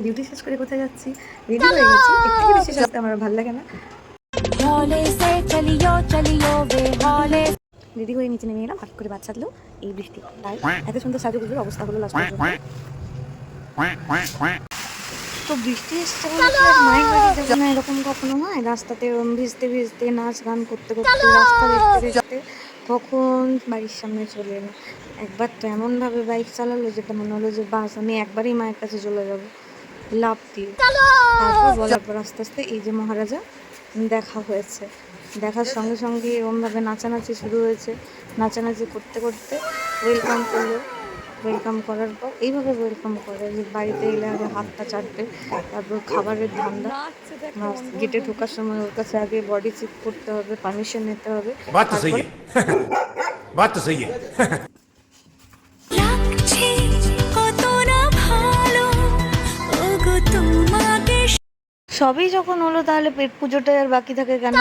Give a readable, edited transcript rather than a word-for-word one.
Duty শেষ করে কোথায় যাচ্ছি, রেডি হয়ে গেছি। এর থেকে বেশি সাজতে আমার ভালো লাগে না। রেডি হয়ে নিচে নেমে এলাম, হঠাৎ করে বাদ সাধলো এই বৃষ্টি। তাই এত সুন্দর সাজুগুজুর অবস্থা হলো লাস্ট পর্যন্ত। তো বৃষ্টি এসছে বলে কি আর মায়ের বাড়ি যাবো না এরকম কখনো হয়? রাস্তাতে ভিজতে ভিজতে নাচ গান করতে করতে রাস্তা দেখতে দেখতে তখন বাড়ির সামনে চলে এলো। একবার তো এমনভাবে বাইক চালালো যেটা মনে হলো যে বাস, আমি একবারই মায়ের কাছে চলে যাব লাফ দিয়ে। তারপর বলার পর আস্তে আস্তে এই যে মহারাজা দেখা হয়েছে। দেখার সঙ্গে সঙ্গে এরকমভাবে নাচানাচি শুরু হয়েছে। নাচানাচি করতে করতে ওয়েলকাম করলো। ওয়েলকাম করার পর এইভাবে ওয়েলকাম করে যে বাড়িতে এলে আগে হাতটা চাটবে, তারপর খাবারের ধান্দা। গেটে ঢোকার সময় ওর কাছে আগে বডি চেক করতে হবে, পারমিশন নিতে হবে। সবই যখন হলো তাহলে পেট পুজোটা আর বাকি থাকে কেন?